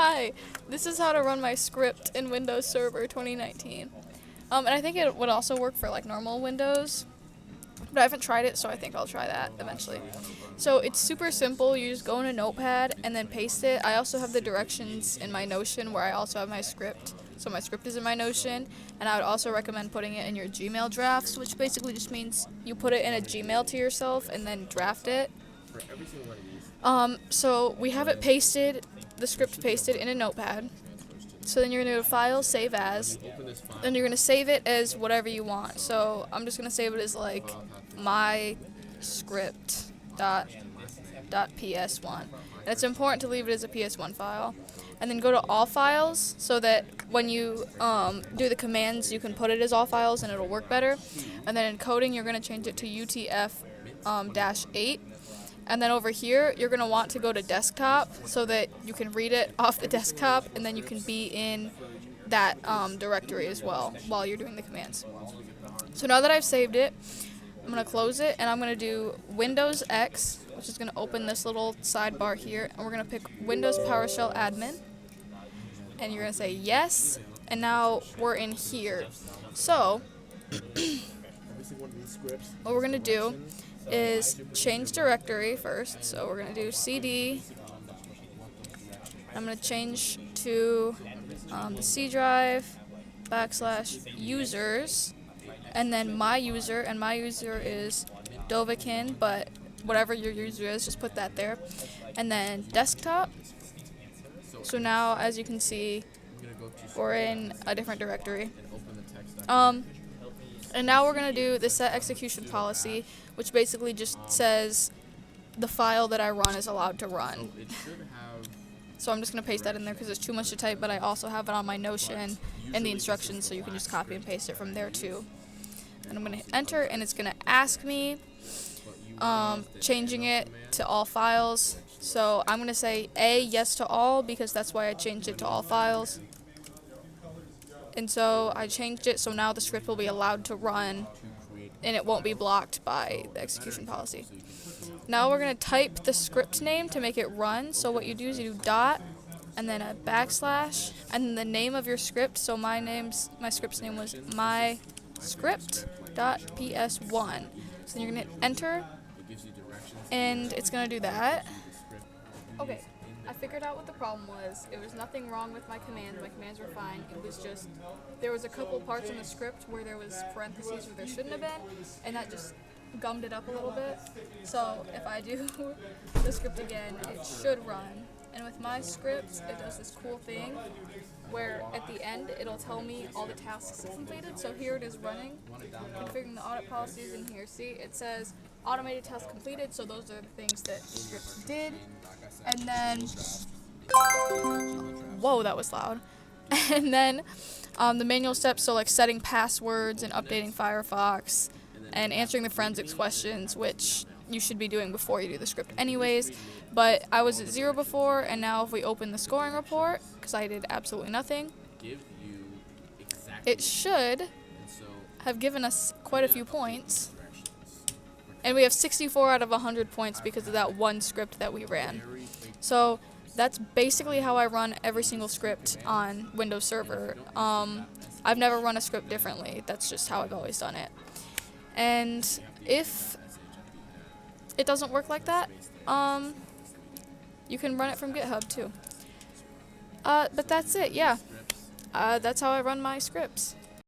Hi, this is how to run my script in Windows Server 2019. And I think it would also work for like normal Windows, but I haven't tried it, so I think I'll try that eventually. So it's super simple. You just go in a notepad and then paste it. I also have the directions in my Notion where I also have my script. So my script is in my Notion, and I would also recommend putting it in your Gmail drafts, which basically just means you put it in a Gmail to yourself and then draft it. So we have it pasted, the script pasted in a notepad. So then you're going to go to File, Save As, and you're going to save it as whatever you want. So I'm just going to save it as like my script dot ps1. And it's important to leave it as a ps1 file. And then go to All Files so that when you do the commands, you can put it as all files and it'll work better. And then in coding, you're going to change it to UTF-8. And then over here, you're going to want to go to desktop so that you can read it off the desktop, and then you can be in that directory as well while you're doing the commands. So now that I've saved it, I'm going to close it, and I'm going to do Windows X, which is going to open this little sidebar here, and we're going to pick Windows PowerShell Admin, and you're going to say yes, and now we're in here. So what we're going to do is change directory first. So we're going to do CD. I'm going to change to the C drive /users, and then my user, and my user is Dovahkiin, but whatever your user is, just put that there. And then desktop. So now, as you can see, we're in a different directory. And now we're going to do the set execution policy, which basically just says the file that I run is allowed to run. So I'm just going to paste that in there because it's too much to type, but I also have it on my Notion and the instructions, so you can just copy and paste it from there too. And I'm going to hit enter, and it's going to ask me changing it to all files. So I'm going to say A, yes to all, because that's why I changed it to all files. And so I changed it, so now the script will be allowed to run, and it won't be blocked by the execution policy. Now we're going to type the script name to make it run. So what you do is you do dot, and then a backslash, and then the name of your script. So my script's name was my script.ps1. So then you're going to hit enter, and it's going to do that. Okay. I figured out what the problem was. It was nothing wrong with my commands. My commands were fine. It was just, there was a couple parts in the script where there was parentheses where there shouldn't have been, and that just gummed it up a little bit. So if I do the script again, it should run. And with my script, it does this cool thing where at the end, it'll tell me all the tasks completed. So here it is running, configuring the audit policies in here. See, it says automated task completed, so those are the things that the script did. And then, whoa, that was loud. And then the manual steps, so like setting passwords and updating Firefox and answering the forensics questions, which you should be doing before you do the script anyways. But I was at 0 before, and now if we open the scoring report, because I did absolutely nothing, it should have given us quite a few points. And we have 64 out of 100 points because of that one script that we ran. So that's basically how I run every single script on Windows Server. I've never run a script differently. That's just how I've always done it. And if it doesn't work like that, you can run it from GitHub too. But that's it, yeah. That's how I run my scripts.